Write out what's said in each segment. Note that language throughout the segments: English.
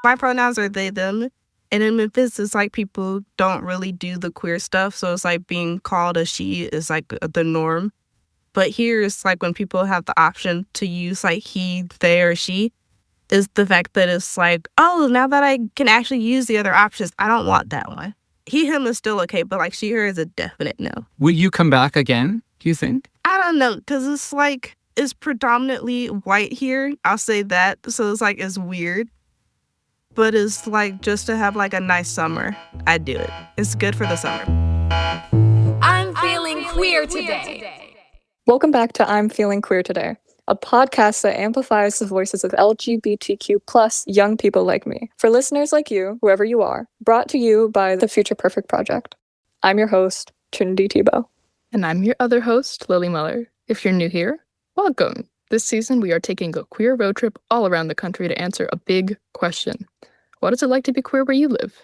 My pronouns are they, them. And in Memphis, it's like people don't really do the queer stuff. So it's like being called a she is like the norm. But here it's like when people have the option to use like he, they, or she, is the fact that it's like, oh, now that I can actually use the other options, I don't want that one. He, him is still okay, but like she, her is a definite no. Will you come back again, do you think? I don't know, because it's like, it's predominantly white here. I'll say that. So it's like, it's weird. But it's like, just to have like a nice summer, I'd do it. It's good for the summer. I'm feeling queer today. Welcome back to I'm Feeling Queer Today, a podcast that amplifies the voices of LGBTQ plus young people like me. For listeners like you, whoever you are, brought to you by the Future Perfect Project. I'm your host, Trinity Tebow. And I'm your other host, Lily Muller. If you're new here, welcome. This season, we are taking a queer road trip all around the country to answer a big question. What is it like to be queer where you live?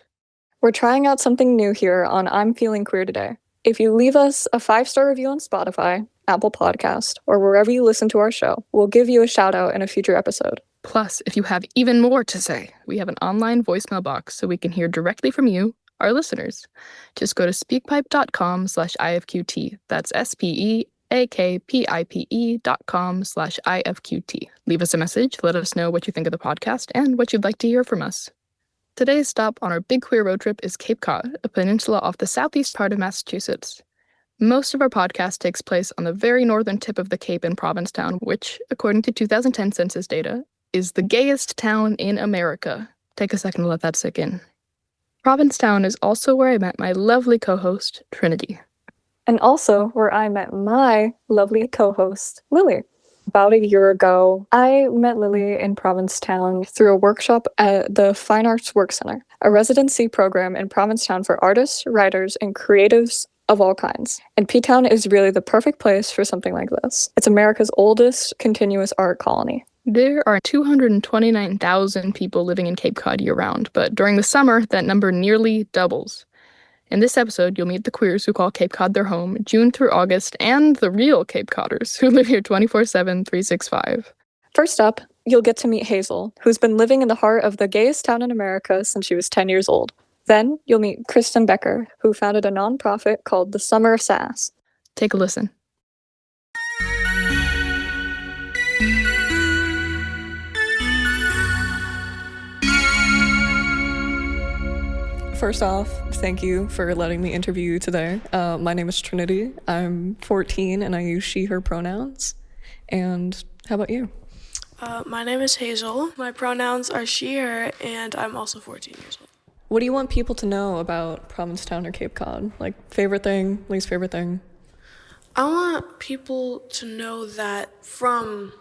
We're trying out something new here on I'm Feeling Queer Today. If you leave us a 5-star review on Spotify, Apple Podcast, or wherever you listen to our show, we'll give you a shout out in a future episode. Plus, if you have even more to say, we have an online voicemail box so we can hear directly from you, our listeners. Just go to speakpipe.com/IFQT. That's SPEAKPIPE.com/IFQT. Leave us a message, let us know what you think of the podcast and what you'd like to hear from us. Today's stop on our big queer road trip is Cape Cod, a peninsula off the southeast part of Massachusetts. Most of our podcast takes place on the very northern tip of the Cape in Provincetown, which, according to 2010 census data, is the gayest town in America. Take a second to let that sink in. Provincetown is also where I met my lovely co-host, Trinity. And also where I met my lovely co-host, Lily. About a year ago, I met Lily in Provincetown through a workshop at the Fine Arts Work Center, a residency program in Provincetown for artists, writers, and creatives of all kinds. And Ptown is really the perfect place for something like this. It's America's oldest continuous art colony. There are 229,000 people living in Cape Cod year-round, but during the summer, that number nearly doubles. In this episode, you'll meet the queers who call Cape Cod their home, June through August, and the real Cape Codders who live here 24/7, 365. First up, you'll get to meet Hazel, who's been living in the heart of the gayest town in America since she was 10 years old. Then, you'll meet Kristen Becker, who founded a nonprofit called the Summer of Sass. Take a listen. First off, thank you for letting me interview you today. My name is Trinity. I'm 14 and I use she, her pronouns. And how about you? My name is Hazel. My pronouns are she, her, and I'm also 14 years old. What do you want people to know about Provincetown or Cape Cod? Like, favorite thing, least favorite thing? I want people to know that from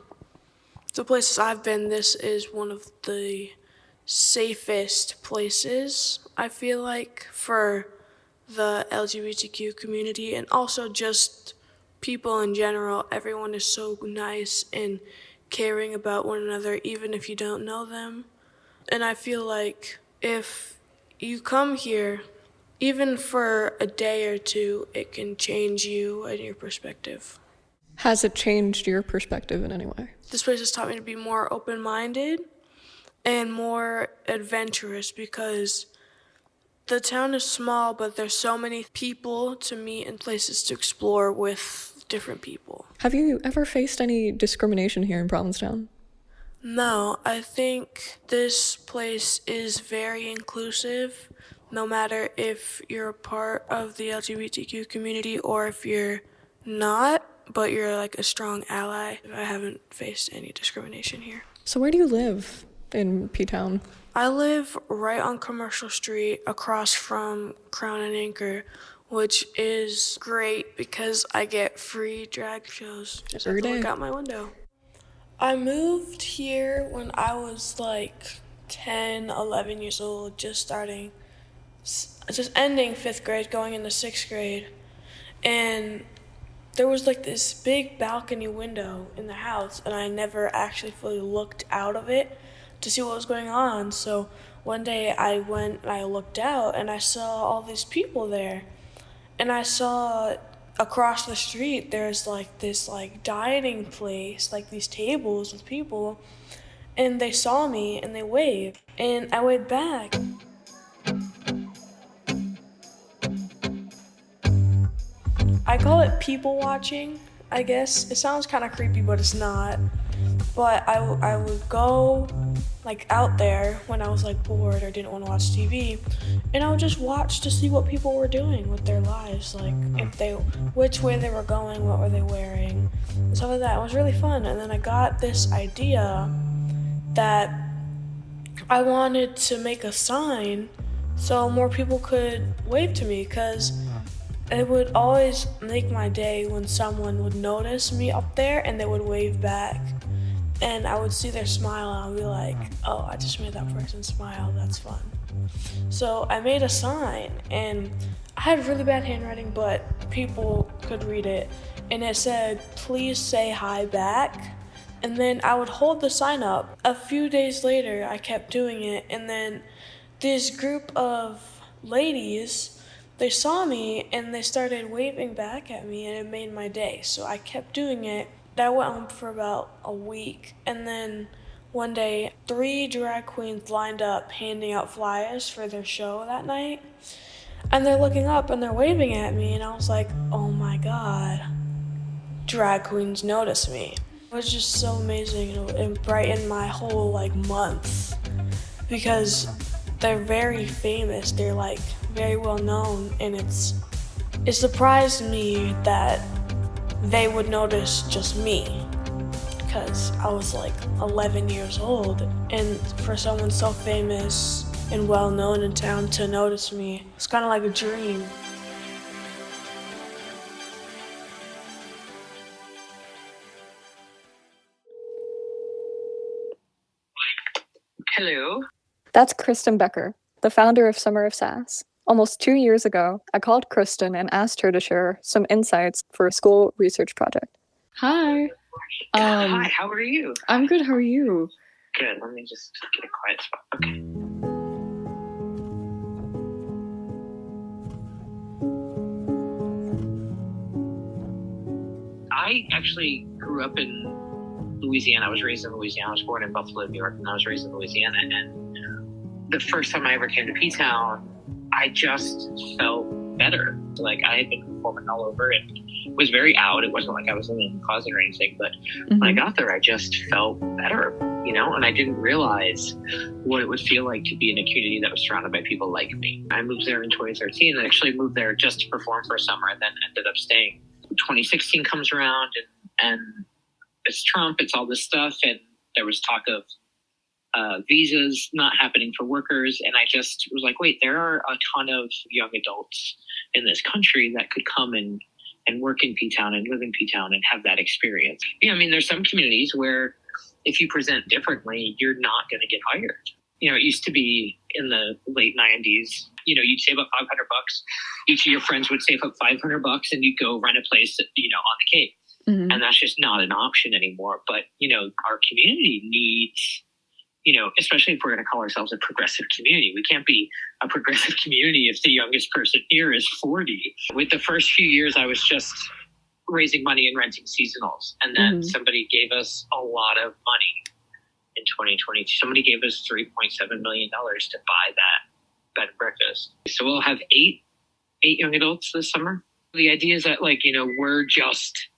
the places I've been, this is one of the safest places, I feel like, for the LGBTQ community and also just people in general. Everyone is so nice and caring about one another, even if you don't know them. And I feel like if you come here, even for a day or two, it can change you and your perspective. Has it changed your perspective in any way? This place has taught me to be more open-minded and more adventurous because the town is small, but there's so many people to meet and places to explore with different people. Have you ever faced any discrimination here in Provincetown? No, I think this place is very inclusive, no matter if you're a part of the LGBTQ community or if you're not, but you're like a strong ally. I haven't faced any discrimination here. So where do you live in Ptown? I live right on Commercial Street across from Crown and Anchor, which is great because I get free drag shows just every day. Look out my window. I moved here when I was like 10, 11 years old, just ending 5th grade, going into 6th grade. And there was like this big balcony window in the house, and I never actually fully looked out of it to see what was going on. So one day I went and I looked out and I saw all these people there. And I saw across the street there's like this like dining place, like these tables with people. and they saw me and they waved, and I waved back. I call it people watching, I guess. It sounds kind of creepy, but it's not. But I would go like out there when I was like bored or didn't want to watch TV, and I would just watch to see what people were doing with their lives, like which way they were going, what were they wearing, and stuff like that. It was really fun. And then I got this idea that I wanted to make a sign so more people could wave to me, because it would always make my day when someone would notice me up there and they would wave back. And I would see their smile and I'd be like, oh, I just made that person smile, that's fun. So I made a sign, and I had really bad handwriting, but people could read it. And it said, please say hi back. And then I would hold the sign up. A few days later, I kept doing it. And then this group of ladies, they saw me and they started waving back at me, and it made my day. So I kept doing it. That went on for about a week. And then one day, 3 drag queens lined up handing out flyers for their show that night. And they're looking up and they're waving at me, and I was like, oh my God, drag queens notice me. It was just so amazing. It brightened my whole month, because they're very famous. They're very well known, and it surprised me that they would notice just me, because I was 11 years old, and for someone so famous and well known in town to notice me, it's kind of like a dream. Hello. That's Kristen Becker, the founder of Summer of Sass. Almost 2 years ago, I called Kristen and asked her to share some insights for a school research project. Hi. Hi, how are you? I'm good, how are you? Good, let me just get a quiet spot. Okay. I actually grew up in Louisiana. I was raised in Louisiana. I was born in Buffalo, New York, and I was raised in Louisiana. And the first time I ever came to Ptown, I just felt better. I had been performing all over and was very out. It wasn't like I was in the closet or anything, but when I got there, I just felt better, and I didn't realize what it would feel like to be in a community that was surrounded by people like me. I moved there in 2013 and actually moved there just to perform for a summer, and then ended up staying. 2016 comes around and it's Trump, it's all this stuff, and there was talk of visas not happening for workers. And I just was like, wait, there are a ton of young adults in this country that could come and work in Ptown and live in Ptown and have that experience. Yeah, I mean, there's some communities where if you present differently, you're not going to get hired. It used to be in the late 90s, you'd save up $500. Each of your friends would save up $500 and you'd go rent a place, on the Cape. Mm-hmm. And that's just not an option anymore. But, our community needs, especially if we're going to call ourselves a progressive community, we can't be a progressive community if the youngest person here is 40. With the first few years, I was just raising money and renting seasonals. And then somebody gave us a lot of money in 2022. Somebody gave us $3.7 million to buy that bed and breakfast. So we'll have eight young adults this summer. The idea is that, we're just...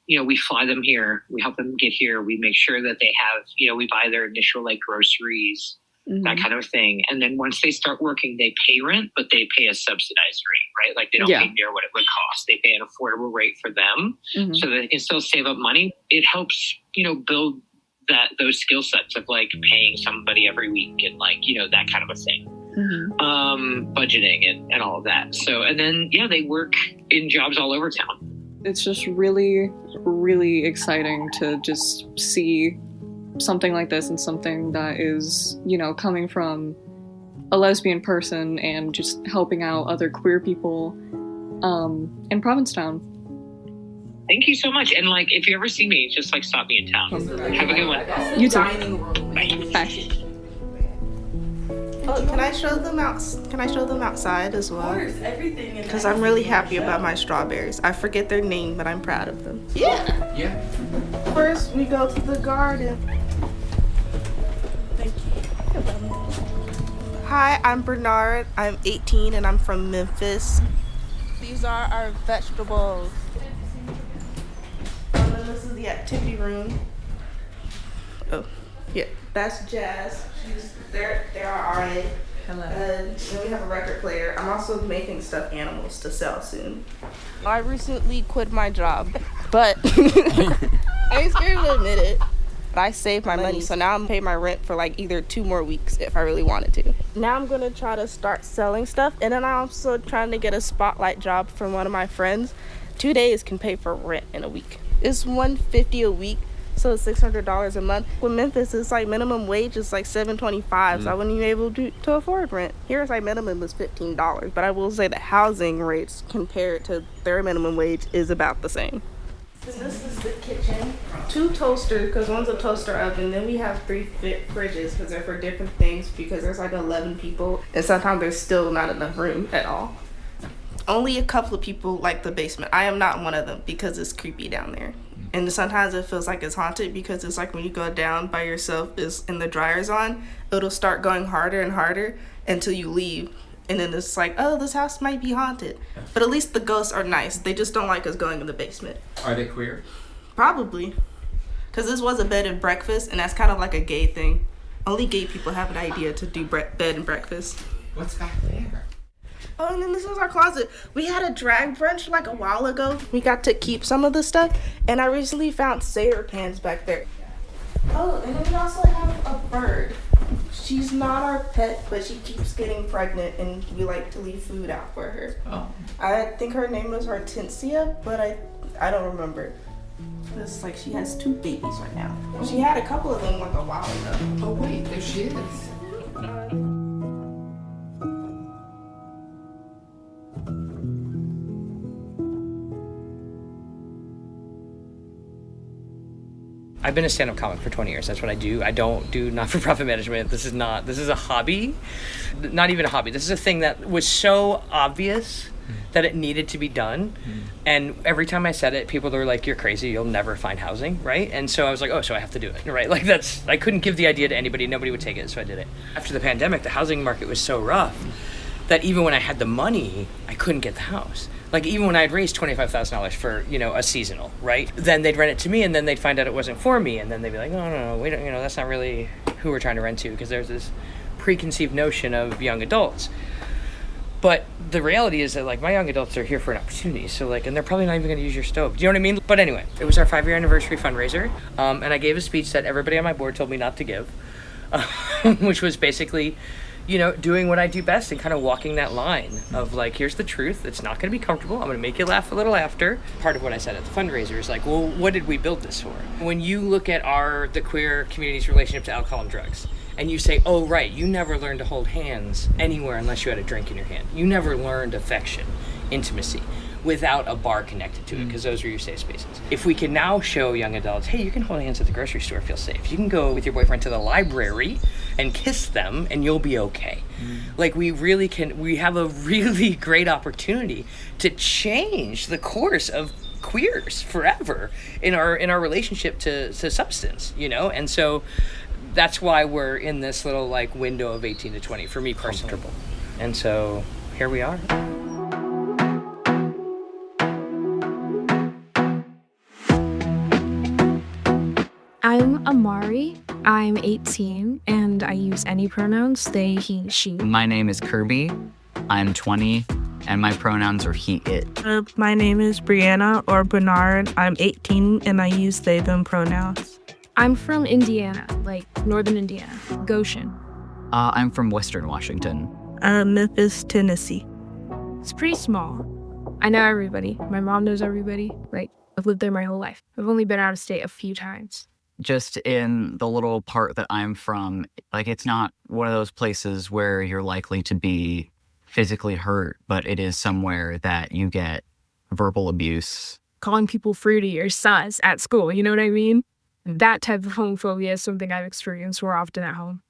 we fly them here, we help them get here, we make sure that they have, we buy their initial groceries, that kind of thing. And then once they start working, they pay rent, but they pay a subsidized rate, right? They don't pay near what it would cost. They pay an affordable rate for them so that they can still save up money. It helps, build those skill sets of paying somebody every week and that kind of a thing. Budgeting and all of that. So, and then, they work in jobs all over town. It's just really, really exciting to just see something like this and something that is, coming from a lesbian person and just helping out other queer people in Provincetown. Thank you so much. And if you ever see me, just stop me in town. Have a good one. You too. Bye. Bye. Oh, can I show them outside as well? Of course, everything. Because I'm really happy about my strawberries. I forget their name, but I'm proud of them. Yeah. First, we go to the garden. Hi, I'm Bernard. I'm 18 and I'm from Memphis. These are our vegetables. And then this is the activity room. Oh, yeah, that's Jazz. They're our RA. Hello. And then we have a record player. I'm also making stuffed animals to sell soon. I recently quit my job, but I'm scared to admit it. But I saved my money, so now I'm paying my rent for like either 2 more weeks if I really wanted to. Now I'm gonna try to start selling stuff, and then I'm also trying to get a spotlight job from one of my friends. 2 days can pay for rent in a week. It's $150 a week, so it's $600 a month. With Memphis, it's like minimum wage is like $7.25, so I wouldn't even be able to afford rent. Here, it's like minimum is $15, but I will say the housing rates compared to their minimum wage is about the same. So this is the kitchen. 2 toasters, because one's a toaster oven. Then we have 3 fridges, because they're for different things, because there's like 11 people, and sometimes there's still not enough room at all. Only a couple of people like the basement. I am not one of them, because it's creepy down there. And sometimes it feels like it's haunted, because it's like when you go down by yourself and the dryer's on, it'll start going harder and harder until you leave. And then it's like, oh, this house might be haunted. But at least the ghosts are nice. They just don't like us going in the basement. Are they queer? Probably. Because this was a bed and breakfast, and that's kind of like a gay thing. Only gay people have an idea to do bed and breakfast. What's back there? Oh, and then this is our closet. We had a drag brunch like a while ago. We got to keep some of the stuff, and I recently found Sailor pans back there. Oh, and then we also have a bird. She's not our pet, but she keeps getting pregnant, and we like to leave food out for her. Oh. I think her name was Hortensia, but I don't remember. It's like she has 2 babies right now. She had a couple of them like a while ago. Oh wait, there she is. I've been a stand-up comic for 20 years. That's what I do. I don't do not-for-profit management. This is a hobby. Not even a hobby. This is a thing that was so obvious that it needed to be done. And every time I said it, people were like, you're crazy. You'll never find housing, right? And so I was like, oh, so I have to do it, right? Like I couldn't give the idea to anybody. Nobody would take it, so I did it. After the pandemic, the housing market was so rough that even when I had the money, I couldn't get the house. Like even when I had raised $25,000 for, a seasonal, right? Then they'd rent it to me and then they'd find out it wasn't for me. And then they'd be like, no, we don't, that's not really who we're trying to rent to, because there's this preconceived notion of young adults. But the reality is that like my young adults are here for an opportunity. So like, and they're probably not even gonna use your stove. Do you know what I mean? But anyway, it was our 5-year anniversary fundraiser. And I gave a speech that everybody on my board told me not to give, which was basically, doing what I do best and kind of walking that line of like, here's the truth. It's not going to be comfortable. I'm going to make you laugh a little after. Part of what I said at the fundraiser is like, well, what did we build this for? When you look at the queer community's relationship to alcohol and drugs, and you say, oh, right, you never learned to hold hands anywhere unless you had a drink in your hand. You never learned affection, intimacy, without a bar connected to it, because those are your safe spaces. If we can now show young adults, hey, you can hold hands at the grocery store, feel safe. You can go with your boyfriend to the library and kiss them and you'll be okay. Like we have a really great opportunity to change the course of queers forever in our relationship to substance, and so that's why we're in this little like window of 18 to 20 for me personally. And so here we are. I'm Amari. I'm 18 and I use any pronouns, they, he, she. My name is Kirby. I'm 20 and my pronouns are he, it. My name is Brianna or Bernard. I'm 18 and I use they, them pronouns. I'm from Indiana, like northern Indiana, Goshen. I'm from Western Washington. Memphis, Tennessee. It's pretty small. I know everybody. My mom knows everybody. Like, I've lived there my whole life. I've only been out of state a few times. Just in the little part that I'm from, like it's not one of those places where you're likely to be physically hurt, but it is somewhere that you get verbal abuse. Calling people fruity or sus at school, you know what I mean? That type of homophobia is something I've experienced more often at home.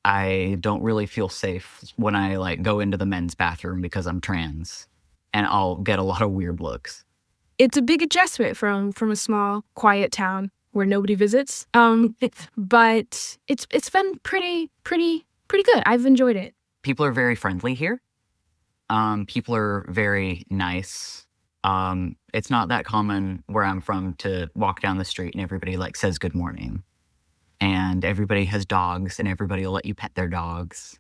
I don't really feel safe when I like go into the men's bathroom because I'm trans, and I'll get a lot of weird looks. It's a big adjustment from a small, quiet town where nobody visits. But it's been pretty good. I've enjoyed it. People are very friendly here. People are very nice. It's not that common where I'm from to walk down the street and everybody like says good morning. And everybody has dogs and everybody will let you pet their dogs.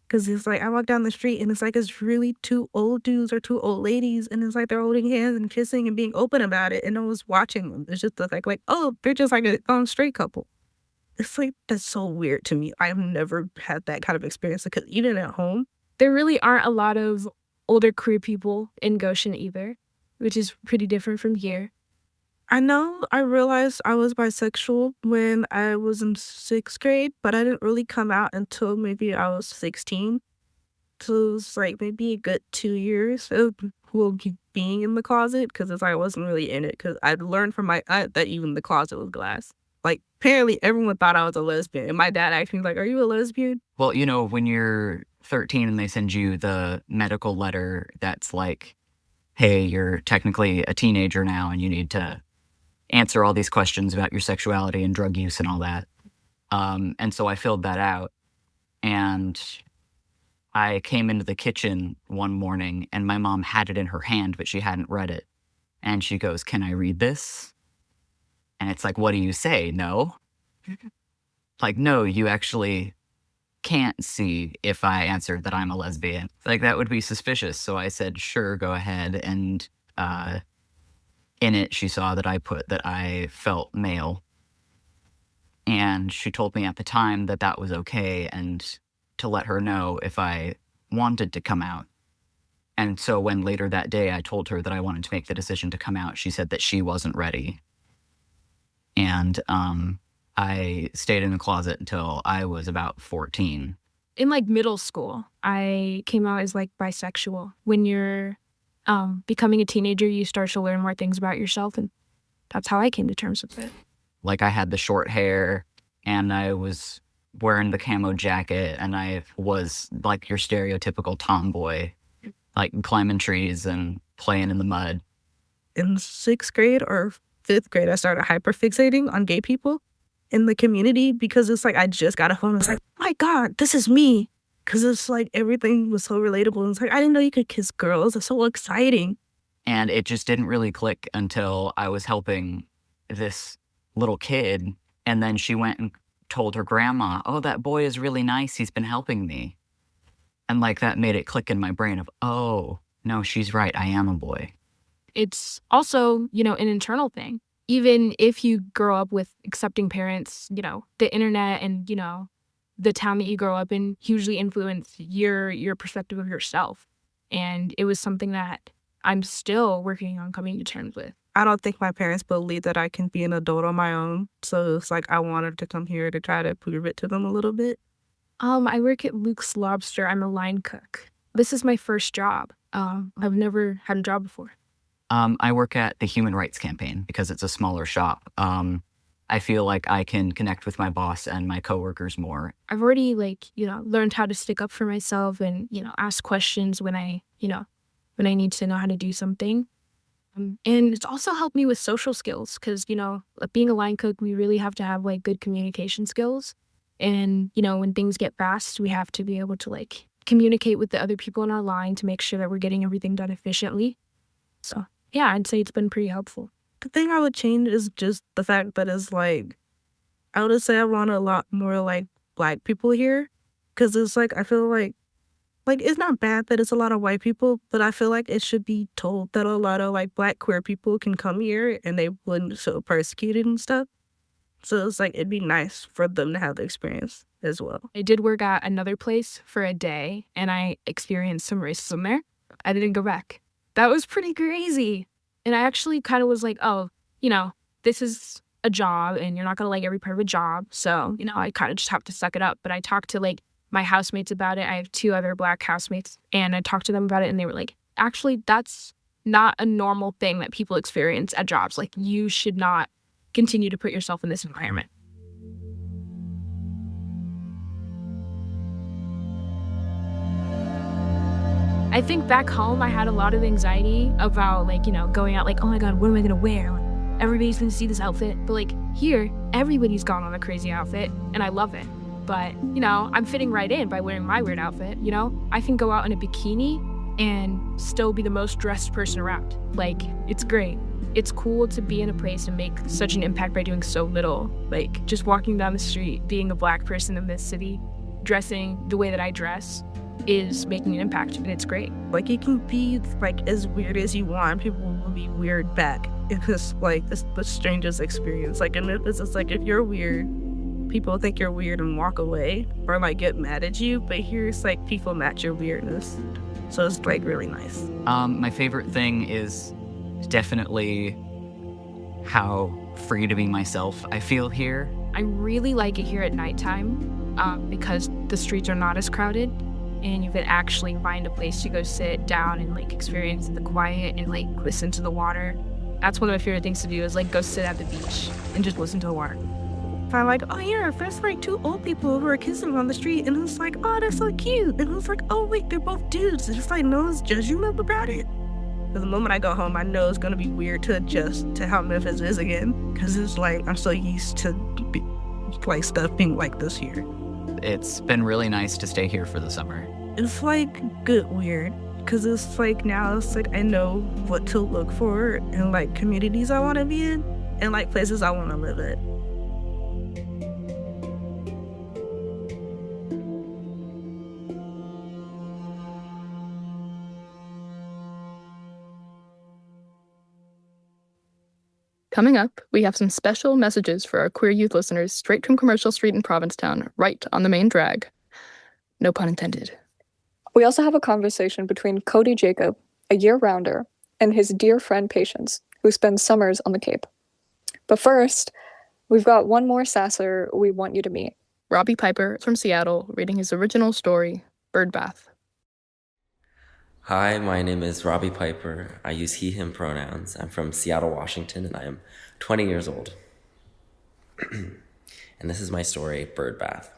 Because it's like I walk down the street and it's like it's really two old dudes or two old ladies, and it's like they're holding hands and kissing and being open about it, and no one's watching them. It's just like oh, they're just like a straight couple. It's like that's so weird to me. I've never had that kind of experience because even at home, there really aren't a lot of older queer people in Goshen either, which is pretty different from here. I know I realized I was bisexual when I was in 6th grade, but I didn't really come out until maybe I was 16. So it was like maybe a good 2 years of being in the closet because it's like I wasn't really in it because I'd learned from my aunt that even the closet was glass. Like apparently everyone thought I was a lesbian, and my dad asked me like, "Are you a lesbian?" Well, you know, when you're 13 and they send you the medical letter that's like, hey, you're technically a teenager now and you need to answer all these questions about your sexuality and drug use and all that. And so I filled that out. And I came into the kitchen one morning and my mom had it in her hand, but she hadn't read it. And she goes, "Can I read this?" And it's like, what do you say? No? Like, no, you actually can't see if I answered that I'm a lesbian. Like, that would be suspicious. So I said, sure, go ahead. And in it, she saw that I put that I felt male. And she told me at the time that that was okay and to let her know if I wanted to come out. And so when later that day I told her that I wanted to make the decision to come out, she said that she wasn't ready. And I stayed in the closet until I was about 14. In like middle school, I came out as like bisexual. When you're becoming a teenager, you start to learn more things about yourself, and that's how I came to terms with it. Like I had the short hair and I was wearing the camo jacket and I was like your stereotypical tomboy, like climbing trees and playing in the mud. In 6th grade or 5th grade, I started hyperfixating on gay people in the community because it's like I just got a phone. It's like, my God, this is me. Because it's like everything was so relatable. And it's like, I didn't know you could kiss girls. It's so exciting. And it just didn't really click until I was helping this little kid. And then she went and told her grandma, oh, that boy is really nice. He's been helping me. And like that made it click in my brain of, oh, no, she's right. I am a boy. It's also, you know, an internal thing. Even if you grow up with accepting parents, you know, the internet and, you know, the town that you grow up in hugely influence your perspective of yourself. And it was something that I'm still working on coming to terms with. I don't think my parents believe that I can be an adult on my own. So it's like I wanted to come here to try to prove it to them a little bit. I work at Luke's Lobster. I'm a line cook. This is my first job. I've never had a job before. I work at the Human Rights Campaign because it's a smaller shop. I feel like I can connect with my boss and my coworkers more. I've already learned how to stick up for myself and, ask questions when I need to know how to do something. And it's also helped me with social skills because, being a line cook, we really have to have good communication skills. And, when things get fast, we have to be able to communicate with the other people in our line to make sure that we're getting everything done efficiently. So, yeah, I'd say it's been pretty helpful. The thing I would change is just the fact that it's I would say I want a lot more Black people here. Because it's I feel like it's not bad that it's a lot of white people, but I feel like it should be told that a lot of Black queer people can come here and they wouldn't feel persecuted and stuff. So it's it'd be nice for them to have the experience as well. I did work at another place for a day and I experienced some racism there. I didn't go back. That was pretty crazy. And I actually kind of was this is a job and you're not going to like every part of a job. So, I kind of just have to suck it up. But I talked to my housemates about it. I have 2 other Black housemates and I talked to them about it and they were like, actually, that's not a normal thing that people experience at jobs. You should not continue to put yourself in this environment. I think back home, I had a lot of anxiety about, going out, oh my God, what am I going to wear? everybody's gonna see this outfit. But like here, everybody's gone on a crazy outfit, and I love it. But, you know, I'm fitting right in by wearing my weird outfit, you know? I can go out in a bikini and still be the most dressed person around. Like, it's great. It's cool to be in a place and make such an impact by doing so little. Like, just walking down the street, being a Black person in this city, dressing the way that I dress is making an impact, and it's great. Like, you can be, like, as weird as you want. People will be weird back. It's, like, it's the strangest experience. Like, in Memphis, it's like, if you're weird, people think you're weird and walk away or, like, get mad at you. But here, it's like, people match your weirdness. So it's, like, really nice. My favorite thing is definitely how free to be myself I feel here. I really like it here at nighttime because the streets are not as crowded, and you can actually find a place to go sit down and like experience the quiet and like listen to the water. That's one of my favorite things to do is like go sit at the beach and just listen to the water. I'm like, oh yeah, there's like 2 old people who are kissing on the street, and it's like, oh, that's so cute. And it's like, oh wait, they're both dudes. It's like, no one's judging them about it. But the moment I go home, I know it's gonna be weird to adjust to how Memphis is again, because it's like I'm so used to like stuff being like this here. It's been really nice to stay here for the summer. It's like good weird, because it's like now it's like I know what to look for in like communities I want to be in and like places I want to live in. Coming up, we have some special messages for our queer youth listeners straight from Commercial Street in Provincetown, right on the main drag. No pun intended. We also have a conversation between Cody Jacob, a year-rounder, and his dear friend Patience, who spends summers on the Cape. But first, we've got one more Sasser we want you to meet. Robby Piper from Seattle, reading his original story, Birdbath. Hi, my name is Robby Piper. I use he, him pronouns. I'm from Seattle, Washington, and I am 20 years old. And this is my story, Birdbath.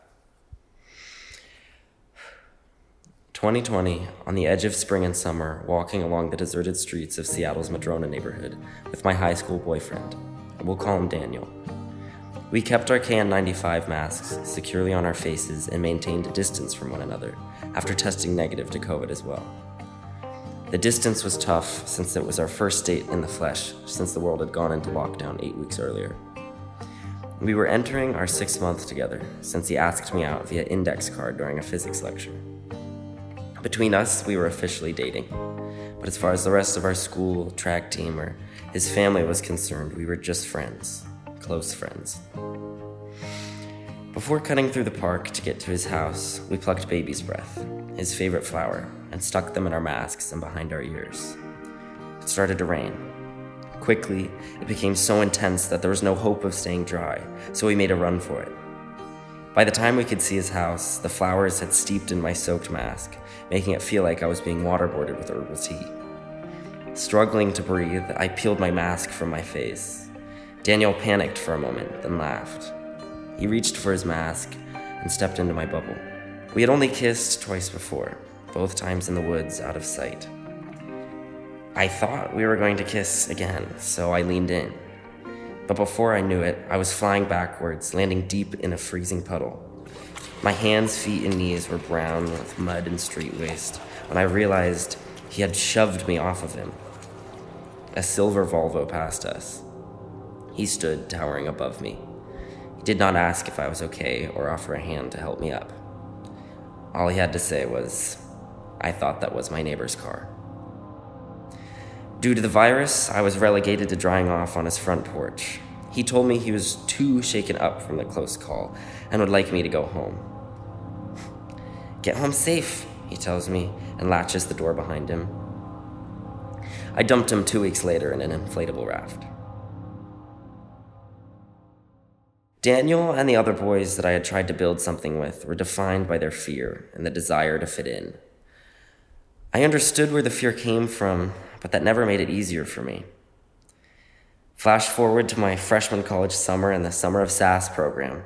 2020, on the edge of spring and summer, walking along the deserted streets of Seattle's Madrona neighborhood with my high school boyfriend. We'll call him Daniel. We kept our KN95 masks securely on our faces and maintained a distance from one another after testing negative to COVID as well. The distance was tough since it was our first date in the flesh since the world had gone into lockdown 8 weeks earlier. We were entering our 6th month together since he asked me out via index card during a physics lecture. Between us, we were officially dating. But as far as the rest of our school, track team, or his family was concerned, we were just friends, close friends. Before cutting through the park to get to his house, we plucked baby's breath, his favorite flower, and stuck them in our masks and behind our ears. It started to rain. Quickly, it became so intense that there was no hope of staying dry, so we made a run for it. By the time we could see his house, the flowers had steeped in my soaked mask, making it feel like I was being waterboarded with herbal tea. Struggling to breathe, I peeled my mask from my face. Daniel panicked for a moment, then laughed. He reached for his mask and stepped into my bubble. We had only kissed twice before, both times in the woods, out of sight. I thought we were going to kiss again, so I leaned in. But before I knew it, I was flying backwards, landing deep in a freezing puddle. My hands, feet, and knees were brown with mud and street waste when I realized he had shoved me off of him. A silver Volvo passed us. He stood towering above me. He did not ask if I was okay or offer a hand to help me up. All he had to say was, I thought that was my neighbor's car. Due to the virus, I was relegated to drying off on his front porch. He told me he was too shaken up from the close call and would like me to go home. Get home safe, he tells me, and latches the door behind him. I dumped him 2 weeks later in an inflatable raft. Daniel and the other boys that I had tried to build something with were defined by their fear and the desire to fit in. I understood where the fear came from, but that never made it easier for me. Flash forward to my freshman college summer in the Summer of Sass program.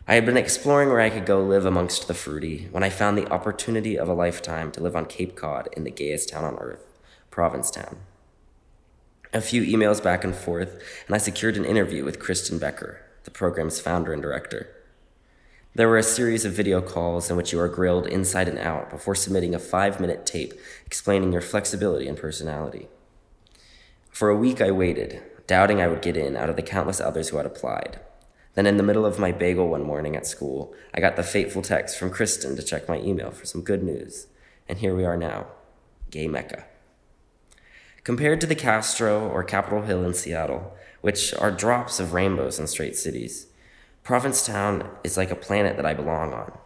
I had been exploring where I could go live amongst the fruity when I found the opportunity of a lifetime to live on Cape Cod in the gayest town on earth, Provincetown. A few emails back and forth, and I secured an interview with Kristen Becker, the program's founder and director. There were a series of video calls in which you are grilled inside and out before submitting a 5-minute tape explaining your flexibility and personality. For a week I waited, doubting I would get in out of the countless others who had applied. Then in the middle of my bagel one morning at school, I got the fateful text from Kristen to check my email for some good news. And here we are now, gay Mecca. Compared to the Castro or Capitol Hill in Seattle, which are drops of rainbows in straight cities, Provincetown is like a planet that I belong on.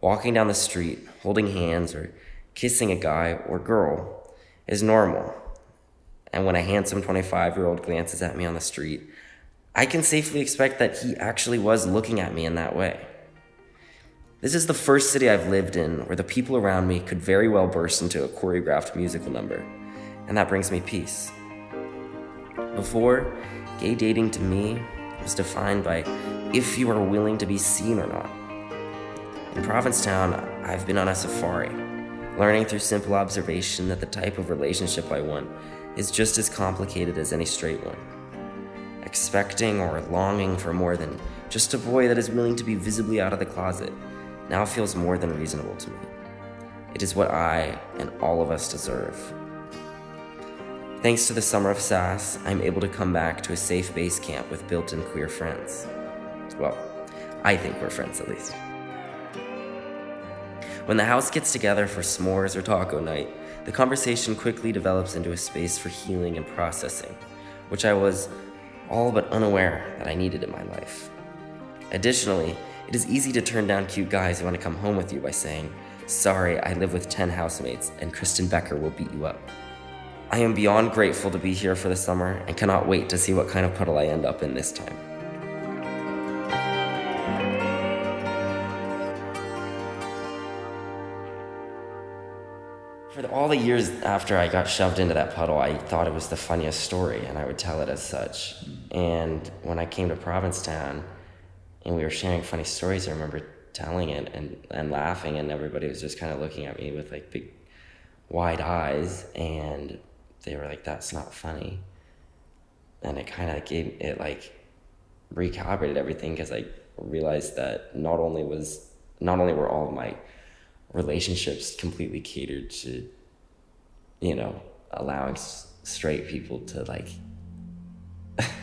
Walking down the street, holding hands, or kissing a guy or girl is normal. And when a handsome 25-year-old glances at me on the street, I can safely expect that he actually was looking at me in that way. This is the first city I've lived in where the people around me could very well burst into a choreographed musical number, and that brings me peace. Before, gay dating to me was defined by if you are willing to be seen or not. In Provincetown, I've been on a safari, learning through simple observation that the type of relationship I want is just as complicated as any straight one. Expecting or longing for more than just a boy that is willing to be visibly out of the closet now feels more than reasonable to me. It is what I and all of us deserve. Thanks to the Summer of Sass, I'm able to come back to a safe base camp with built-in queer friends. Well, I think we're friends at least. When the house gets together for s'mores or taco night, the conversation quickly develops into a space for healing and processing, which I was all but unaware that I needed in my life. Additionally, it is easy to turn down cute guys who want to come home with you by saying, "Sorry, I live with 10 housemates and Kristen Becker will beat you up." I am beyond grateful to be here for the summer and cannot wait to see what kind of puddle I end up in this time. For all the years after I got shoved into that puddle, I thought it was the funniest story, and I would tell it as such. And when I came to Provincetown, and we were sharing funny stories, I remember telling it and laughing, and everybody was just kind of looking at me with like big, wide eyes, and they were like, "That's not funny." And it kind of recalibrated everything, because I realized that not only were all of my relationships completely catered to, allowing straight people to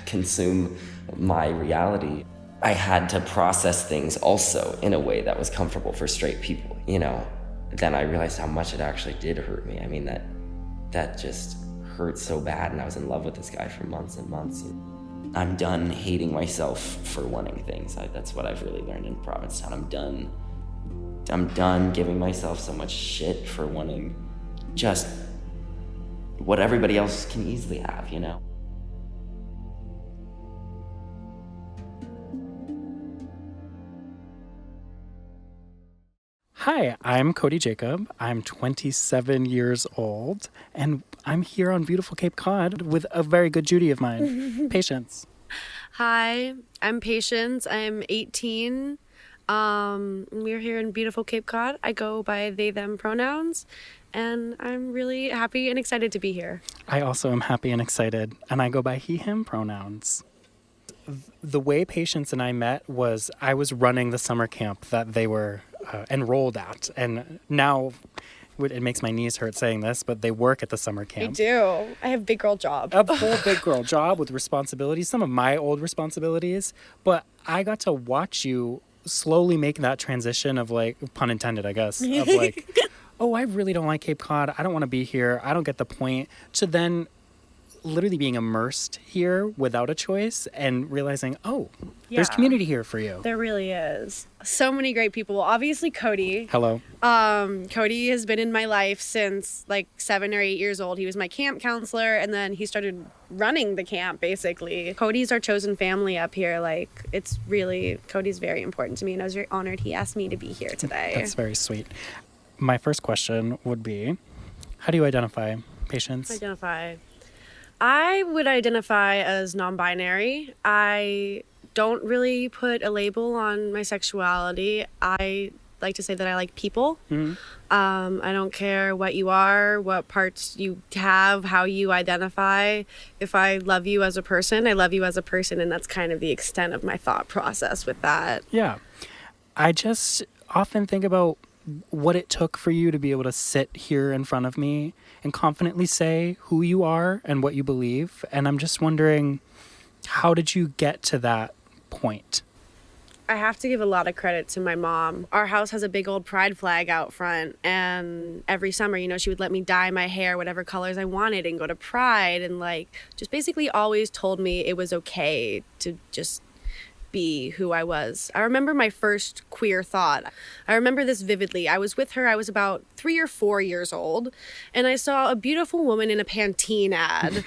consume my reality, I had to process things also in a way that was comfortable for straight people, Then I realized how much it actually did hurt me. I mean, that just hurt so bad, and I was in love with this guy for months and months. And I'm done hating myself for wanting things. That's what I've really learned in Provincetown. I'm done giving myself so much shit for wanting just what everybody else can easily have, Hi, I'm Cody Jacob. I'm 27 years old, and I'm here on beautiful Cape Cod with a very good Judy of mine, Patience. Hi, I'm Patience. I'm 18. We're here in beautiful Cape Cod. I go by they, them pronouns, and I'm really happy and excited to be here. I also am happy and excited, and I go by he, him pronouns. The way Patience and I met was I was running the summer camp that they were enrolled at, and now it makes my knees hurt saying this, but they work at the summer camp. I do. I have a big girl job. A full big girl job with responsibilities, some of my old responsibilities, but I got to watch you slowly make that transition of pun intended, I guess, of oh, I really don't like Cape Cod. I don't want to be here. I don't get the point. To then literally being immersed here without a choice and realizing, there's community here for you. There really is. So many great people. Well, obviously Cody. Hello. Cody has been in my life since 7 or 8 years old. He was my camp counselor, and then he started running the camp, basically. Cody's our chosen family up here. Cody's very important to me, and I was very honored he asked me to be here today. That's very sweet. My first question would be, how do you identify, Patience? I would identify as non-binary. I don't really put a label on my sexuality. I like to say that I like people. Mm-hmm. I don't care what you are, what parts you have, how you identify. If I love you as a person, I love you as a person, and that's kind of the extent of my thought process with that. Yeah. I just often think about what it took for you to be able to sit here in front of me and confidently say who you are and what you believe. And I'm just wondering, how did you get to that point? I have to give a lot of credit to my mom. Our house has a big old pride flag out front, and every summer, you know, she would let me dye my hair whatever colors I wanted and go to Pride, and like just basically always told me it was okay to just be who I was. I remember my first queer thought. I remember this vividly. I was with her. I was about 3 or 4 years old, and I saw a beautiful woman in a Pantene ad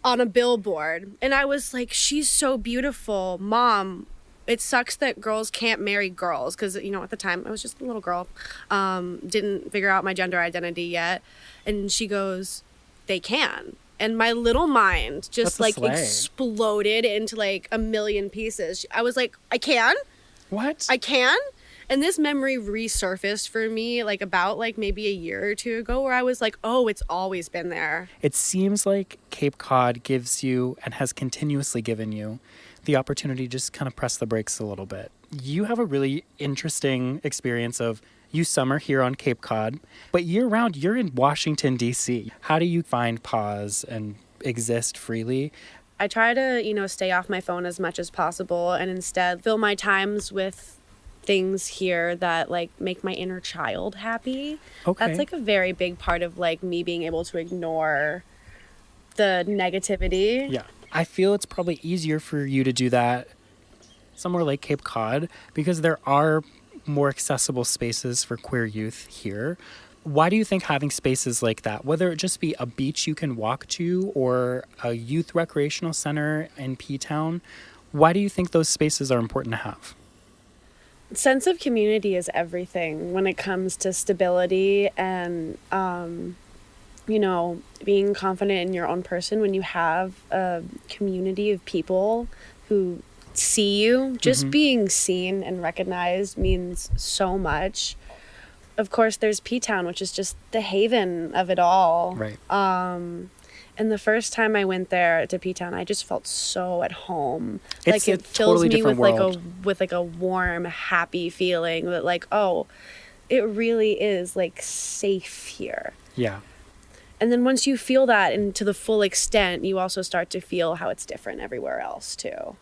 on a billboard, and I was like, she's so beautiful. Mom, it sucks that girls can't marry girls, because, you know, at the time I was just a little girl, didn't figure out my gender identity yet. And she goes, they can. And my little mind just like exploded into like a million pieces. I was like, I can? What? I can? And this memory resurfaced for me like about like maybe a year or two ago, where I was like, oh, it's always been there. It seems like Cape Cod gives you, and has continuously given you, the opportunity to just kind of press the brakes a little bit. You have a really interesting experience of you summer here on Cape Cod, but year-round you're in Washington, D.C. How do you find pause and exist freely? I try to, you know, stay off my phone as much as possible, and instead fill my times with things here that like make my inner child happy. Okay. That's like a very big part of like me being able to ignore the negativity. Yeah. I feel it's probably easier for you to do that somewhere like Cape Cod, because there are more accessible spaces for queer youth here. Why do you think having spaces like that, whether it just be a beach you can walk to or a youth recreational center in Ptown, why do you think those spaces are important to have? Sense of community is everything when it comes to stability and, you know, being confident in your own person. When you have a community of people who see you, just being seen and recognized means so much. Of course, there's Ptown, which is just the haven of it all. Right. And the first time I went there to Ptown, I just felt so at home. It's like it fills totally me with world. like a warm, happy feeling that like, oh, it really is like safe here. Yeah. And then once you feel that, and to the full extent, you also start to feel how it's different everywhere else too.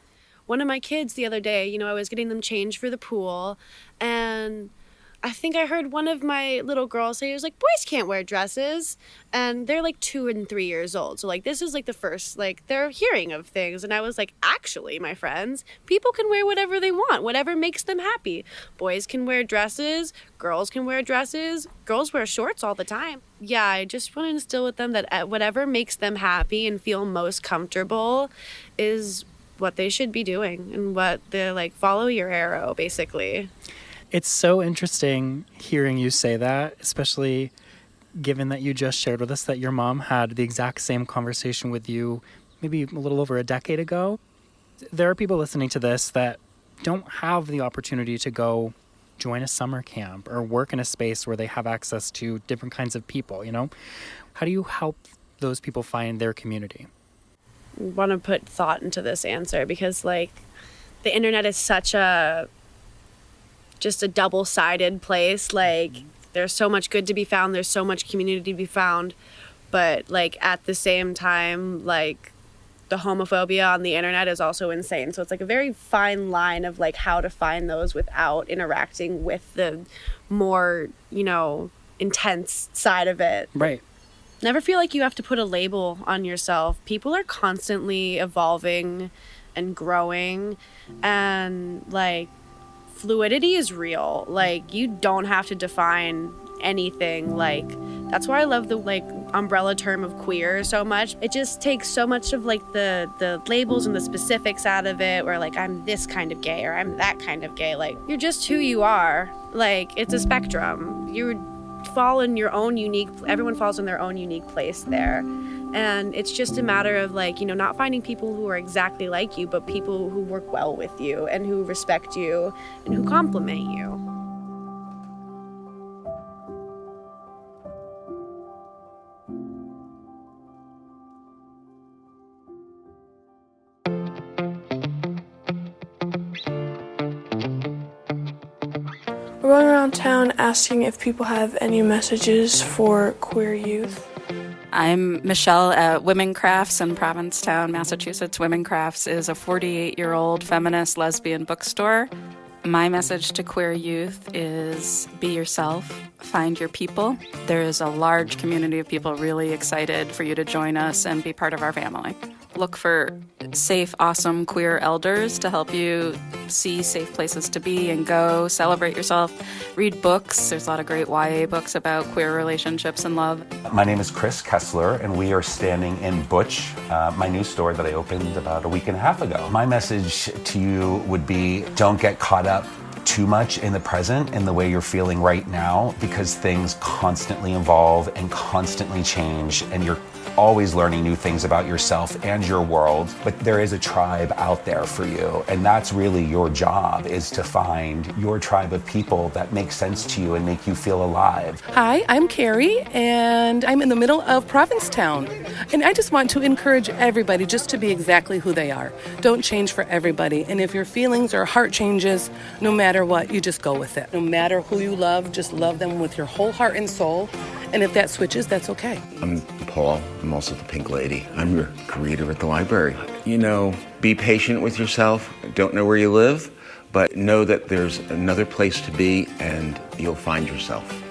One of my kids the other day, you know, I was getting them changed for the pool, and I think I heard one of my little girls say, it was like, boys can't wear dresses. And they're like 2 and 3 years old. So like, this is like the first, like, they're hearing of things. And I was like, actually, my friends, people can wear whatever they want, whatever makes them happy. Boys can wear dresses, girls can wear dresses, girls wear shorts all the time. Yeah, I just want to instill with them that whatever makes them happy and feel most comfortable is what they should be doing, and what they're like, follow your arrow, basically. It's so interesting hearing you say that, especially given that you just shared with us that your mom had the exact same conversation with you maybe a little over a decade ago. There are people listening to this that don't have the opportunity to go join a summer camp or work in a space where they have access to different kinds of people, you know? How do you help those people find their community? Want to put thought into this answer, because like the internet is such a just a double-sided place. Like there's so much good to be found, there's so much community to be found, but like at the same time, like the homophobia on the internet is also insane. So it's like a very fine line of like how to find those without interacting with the more, you know, intense side of it. Right. Never feel like you have to put a label on yourself. People are constantly evolving and growing, and like fluidity is real. Like you don't have to define anything. Like that's why I love the like umbrella term of queer so much. It just takes so much of like the labels and the specifics out of it, where like I'm this kind of gay or I'm that kind of gay. Like you're just who you are. Like it's a spectrum. Everyone falls in their own unique place there. And it's just a matter of like, you know, not finding people who are exactly like you, but people who work well with you and who respect you and who compliment you. We're going around town asking if people have any messages for queer youth. I'm Michelle at Women Crafts in Provincetown, Massachusetts. Women Crafts is a 48-year-old feminist lesbian bookstore. My message to queer youth is be yourself, find your people. There is a large community of people really excited for you to join us and be part of our family. Look for safe, awesome queer elders to help you see safe places to be and go, celebrate yourself, read books. There's a lot of great YA books about queer relationships and love. My name is Chris Kessler, and we are standing in Butch, my new store that I opened about a week and a half ago. My message to you would be, don't get caught up too much in the present in the way you're feeling right now, because things constantly evolve and constantly change, and you're always learning new things about yourself and your world. But there is a tribe out there for you, and that's really your job, is to find your tribe of people that make sense to you and make you feel alive. Hi, I'm Carrie, and I'm in the middle of Provincetown. And I just want to encourage everybody just to be exactly who they are. Don't change for everybody. And if your feelings or heart changes, no matter what, you just go with it. No matter who you love, just love them with your whole heart and soul. And if that switches, that's okay. I'm Paul. I'm also the Pink Lady. I'm your greeter at the library. You know, be patient with yourself. Don't know where you live, but know that there's another place to be and you'll find yourself.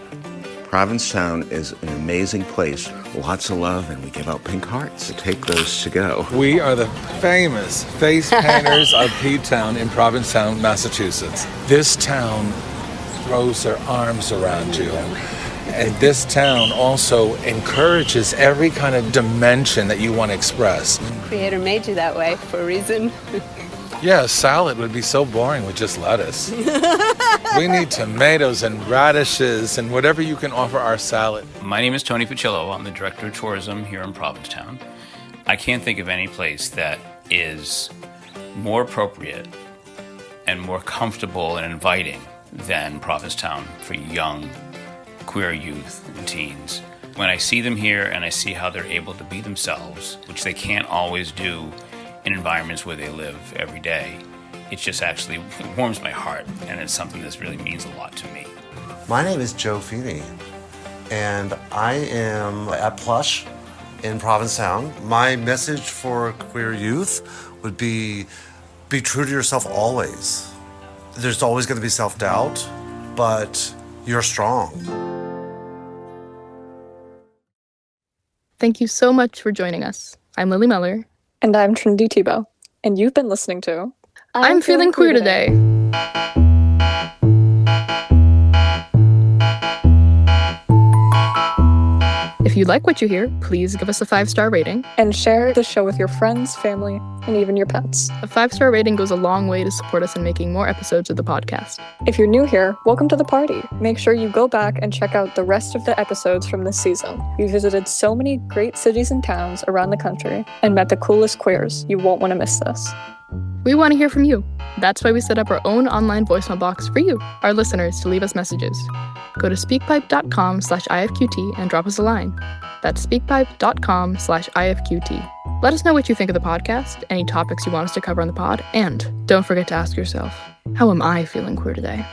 Provincetown is an amazing place. Lots of love, and we give out pink hearts. So take those to go. We are the famous face painters of Ptown in Provincetown, Massachusetts. This town throws their arms around you. And this town also encourages every kind of dimension that you want to express. Creator made you that way for a reason. Yeah, a salad would be so boring with just lettuce. We need tomatoes and radishes and whatever you can offer our salad. My name is Tony Picillo. I'm the Director of Tourism here in Provincetown. I can't think of any place that is more appropriate and more comfortable and inviting than Provincetown for young queer youth and teens. When I see them here and I see how they're able to be themselves, which they can't always do in environments where they live every day, it just actually warms my heart, and it's something that really means a lot to me. My name is Joe Feeney, and I am at Plush in Provincetown. My message for queer youth would be true to yourself always. There's always going to be self-doubt, but you're strong. Thank you so much for joining us. I'm Lily Meller. And I'm Trinity Tebow. And you've been listening to I'm Feeling Queer Today. If you like what you hear, please give us a 5-star rating. And share the show with your friends, family, and even your pets. A 5-star rating goes a long way to support us in making more episodes of the podcast. If you're new here, welcome to the party. Make sure you go back and check out the rest of the episodes from this season. We visited so many great cities and towns around the country and met the coolest queers. You won't want to miss this. We want to hear from you. That's why we set up our own online voicemail box for you, our listeners, to leave us messages. Go to speakpipe.com/IFQT and drop us a line. That's speakpipe.com/IFQT. Let us know what you think of the podcast, any topics you want us to cover on the pod, and don't forget to ask yourself, how am I feeling queer today?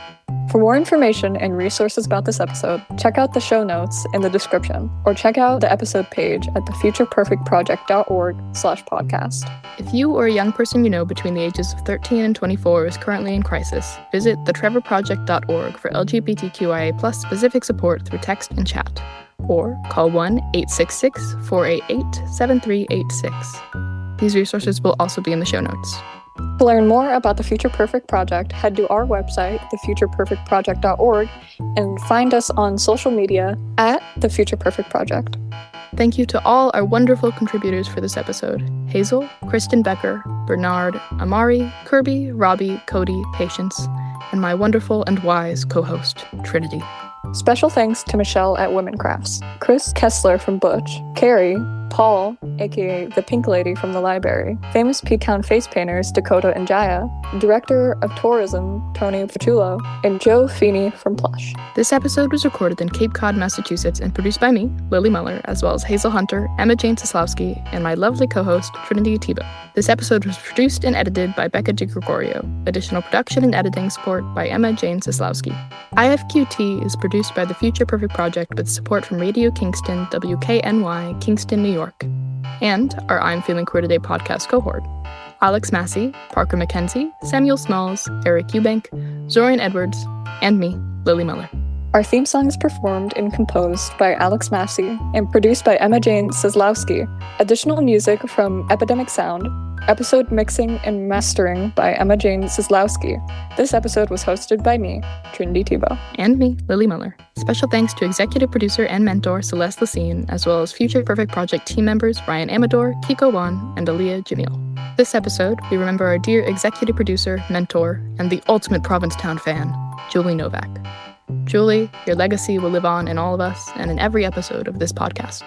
For more information and resources about this episode, check out the show notes in the description, or check out the episode page at thefuturiperfectproject.org/podcast. If you or a young person you know between the ages of 13 and 24 is currently in crisis, visit thetrevorproject.org for LGBTQIA+ specific support through text and chat, or call 1-866-488-7386. These resources will also be in the show notes. To learn more about the Future Perfect Project, head to our website, thefuturiperfectproject.org, and find us on social media at The Future Perfect Project. Thank you to all our wonderful contributors for this episode: Hazel, Kristen Becker, Bernard, Amari, Kirby, Robby, Cody, Patience, and my wonderful and wise co-host, Trinity. Special thanks to Michelle at Women Crafts, Chris Kessler from Butch, Carrie, Paul, aka the Pink Lady from the library, famous Ptown face painters Dakota and Jaya, Director of Tourism Tony Petullo, and Joe Feeney from Plush. This episode was recorded in Cape Cod, Massachusetts, and produced by me, Lily Muller, as well as Hazel Hunter, Emma Jane Soslowski, and my lovely co-host, Trinity Tebow. This episode was produced and edited by Becca DiGregorio. Additional production and editing support by Emma Jane Soslowski. IFQT is produced by the Future Perfect Project with support from Radio Kingston, WKNY, Kingston, New York, and our I'm Feeling Queer Today podcast cohort. Alex Massey, Parker McKenzie, Samuel Smalls, Eric Eubank, Zorian Edwards, and me, Lily Muller. Our theme song is performed and composed by Alex Massey and produced by Emma Jane Soslowski. Additional music from Epidemic Sound. Episode mixing and mastering by Emma Jane Soslowski. This episode was hosted by me, Trinity Tebow. And me, Lily Muller. Special thanks to executive producer and mentor Celeste Lacine, as well as Future Perfect Project team members Ryan Amador, Kiko Wan, and Aaliyah Jamil. This episode, we remember our dear executive producer, mentor, and the ultimate Provincetown fan, Julie Novak. Julie, your legacy will live on in all of us and in every episode of this podcast.